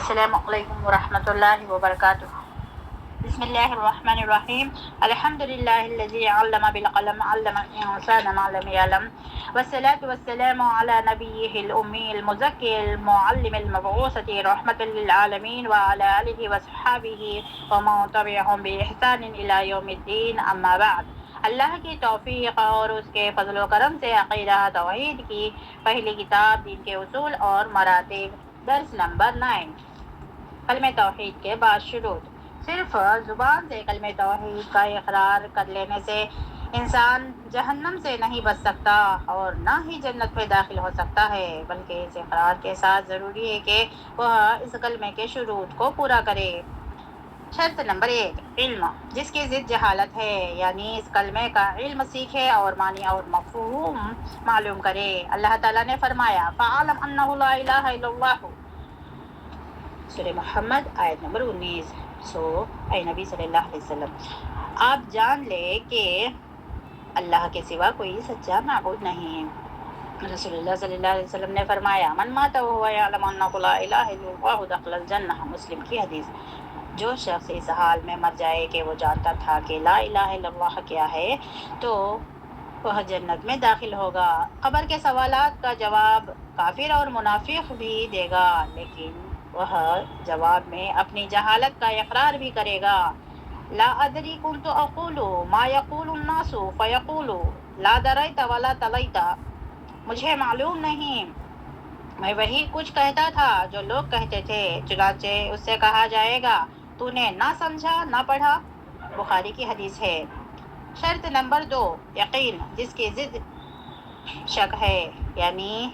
السلام علیکم ورحمۃ اللہ وبرکاتہ۔ بسم اللہ الرحمن الرحیم۔ الحمد للہ الذی علم بالقلم علم الانسان ما لم يعلم والصلاة والسلام علی نبیہ الامی المزکی المعلم المبعوث رحمۃ للعالمین وعلی آلہ وصحبہ ومن تبعہم بإحسان الی یوم الدین، اما بعد۔ اللہ کی توفیق اور اس کے فضل و کرم سے عقیدہ توحید کی پہلی کتاب دین کے اصول اور مراتب، درس نمبر 9، کلمہ توحید کے بعد شروع۔ صرف زبان سے کلمہ توحید کا اقرار کر لینے سے انسان جہنم سے نہیں بچ سکتا اور نہ ہی جنت میں داخل ہو سکتا ہے، بلکہ اس اقرار کے ساتھ ضروری ہے کہ وہ اس کلمے کے شروط کو پورا کرے۔ شرط نمبر 1، علم، جس کی ضد جہالت ہے، یعنی اس کلمے کا علم سیکھے اور معنی اور مفہوم معلوم کرے۔ اللہ تعالیٰ نے فرمایا فَاعْلَمْ أَنَّهُ لَا إِلَٰهَ إِلَّا اللَّهُ، سورہ محمد آیت نمبر 19۔ اے نبی صلی اللہ علیہ وسلم، آپ جان لے کہ اللہ کے سوا کوئی سچا معبود نہیں۔ رسول اللہ صلی اللہ علیہ وسلم نے فرمایا من مات وهو يعلم أنه لا إله إلا الله دخل الجنہ، مسلم کی حدیث۔ جو شخص اس حال میں مر جائے کہ وہ جانتا تھا کہ لا الہ الا اللہ کیا ہے تو وہ جنت میں داخل ہوگا۔ قبر کے سوالات کا جواب کافر اور منافق بھی دے گا، لیکن وہ جواب میں اپنی جہالت کا اقرار بھی کرے گا۔ لا ادری كنت اقول ما يقول الناس فيقول لا دريت ولا تليت، مجھے معلوم نہیں، میں وہی کچھ کہتا تھا جو لوگ کہتے تھے، چنانچہ اس سے کہا جائے گا تو نے نہ سمجھا نہ پڑھا، بخاری کی حدیث ہے۔ شرط نمبر 2، یقین، جس کی ضد شک ہے، یعنی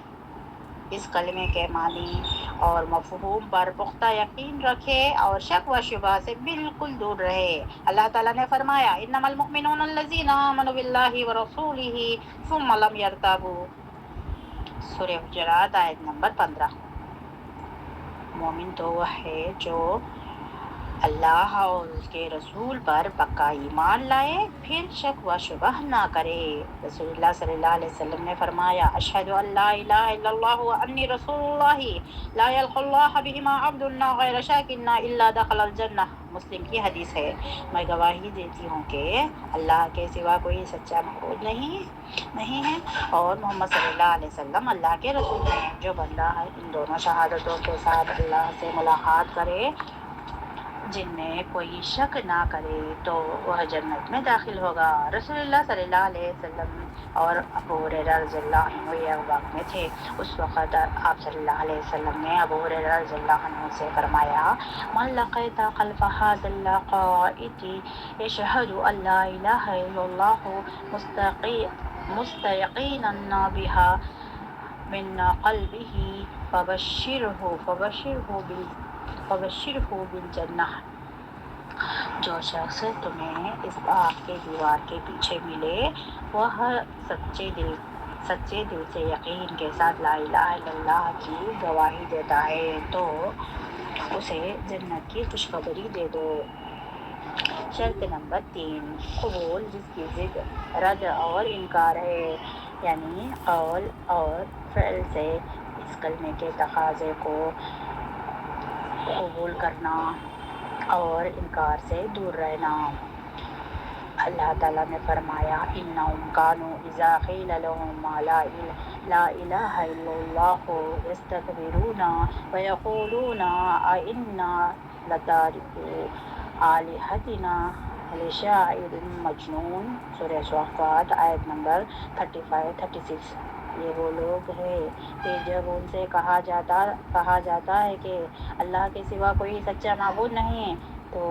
اس کلمے کے معنی اور مفہوم پر پختہ یقین رکھے اور شک و شبہ سے بالکل دور رہے۔ اللہ تعالیٰ نے فرمایا انما المؤمنون الذین آمنوا باللہ ورسولہ ثم لم یرتابوا، سورہ حجرات آیت نمبر 15۔ مومن تو وہ ہے جو اللہ اور اس کے رسول پر پکا ایمان لائے، پھر شک و شبہ نہ کرے۔ رسول اللہ صلی اللہ علیہ وسلم نے فرمایا اشہد ان لا الہ الا اللہ وانی رسول اللہ لا یلقی اللہ بہما عبد غیر شاک الا دخل الجنہ، مسلم کی حدیث ہے۔ میں گواہی دیتی ہوں کہ اللہ کے سوا کوئی سچا معبود نہیں ہے اور محمد صلی اللہ علیہ وسلم اللہ کے رسول ہیں۔ جو بندہ ان دونوں شہادتوں کے ساتھ اللہ سے ملاقات کرے جن میں کوئی شک نہ کرے تو وہ جنت میں داخل ہوگا۔ رسول اللہ صلی اللہ علیہ وسلم اور ابو ہریرہ رضی اللہ عنہ یہ وقت میں تھے۔ اس وقت آپ صلی اللہ علیہ وسلم نے ابو ہریرہ رضی اللہ عنہ سے فرمایا من لقیت خلف هذا اللقائط یشہد ان لا الہ الا اللہ مستیقنا بها من قلبہ فبشرہ بالجنہ، جو شخص تمہیں اس باغ کے دیوار کے پیچھے ملے وہ سچے دل سے یقین کے ساتھ لا الہ الا اللہ کی گواہی دیتا ہے تو اسے جنت کی خوشخبری دے دو۔ شرط نمبر 3، قبول، جس کی ضد رد اور انکار ہے، یعنی قول اور فعل سے اس کلمے کے تقاضے کو قبول کرنا اور انکار سے دور رہنا۔ اللہ تعالیٰ نے فرمایا انہم کانوا اذا قیل لہم لا الہ الا اللہ یستکبرون ویقولون ائنا لتارکو آلہتنا لشاعر مجنون، سورہ صافات آیت نمبر 35-36۔ یہ وہ لوگ ہیں کہ جب ان سے کہا جاتا ہے کہ اللہ کے سوا کوئی سچا معبود نہیں تو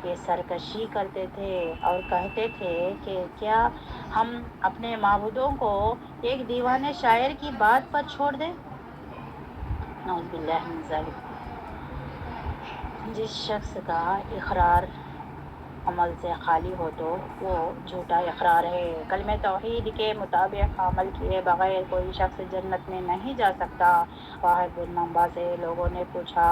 یہ سرکشی کرتے تھے اور کہتے تھے کہ کیا ہم اپنے معبودوں کو ایک دیوانے شاعر کی بات پر چھوڑ دیں۔ نعوذ باللہ من ذالک۔ جس شخص کا اقرار عمل سے خالی ہو تو وہ جھوٹا اقرار ہے۔ کلمہ توحید کے مطابق عمل کیے بغیر کوئی شخص جنت میں نہیں جا سکتا۔ واحد بن منبع سے لوگوں نے پوچھا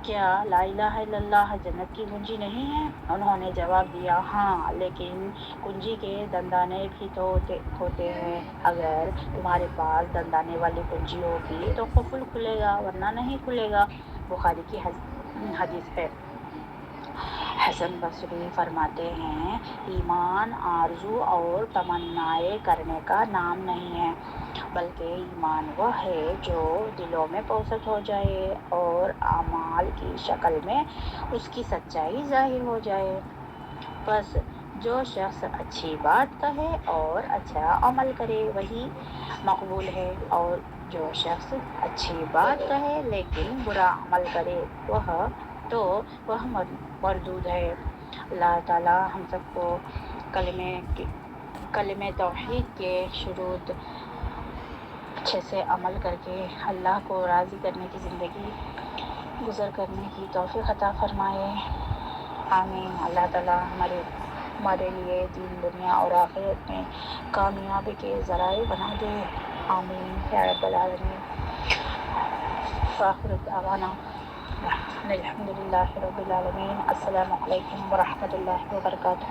کیا لا الہ الا اللہ جنت کی کنجی نہیں ہے؟ انہوں نے جواب دیا ہاں، لیکن کنجی کے دندانے بھی تو ہوتے ہیں، اگر تمہارے پاس دندانے والی کنجی ہوگی تو قفل کھلے گا ورنہ نہیں کھلے گا۔ بخاری کی حدیث ہے۔ حسن بصری فرماتے ہیں ایمان آرزو اور تمنائیں کرنے کا نام نہیں ہے، بلکہ ایمان وہ ہے جو دلوں میں پوسط ہو جائے اور اعمال کی شکل میں اس کی سچائی ظاہر ہو جائے۔ بس جو شخص اچھی بات کہے اور اچھا عمل کرے وہی مقبول ہے، اور جو شخص اچھی بات کہے لیکن برا عمل کرے وہ مردود ہے۔ اللہ تعالی ہم سب کو کلمہ توحید کے شروط اچھے سے عمل کر کے اللہ کو راضی کرنے کی زندگی گزر کرنے کی توفیق عطا فرمائے، آمین۔ اللہ تعالی ہمارے لیے دین دنیا اور آخرت میں کامیابی کے ذرائع بنا دے، آمین یا رب العالمین۔ وآخر دعوانا الحمد للہ رب العالمین۔ السلام علیکم ورحمۃ اللہ وبرکاتہ۔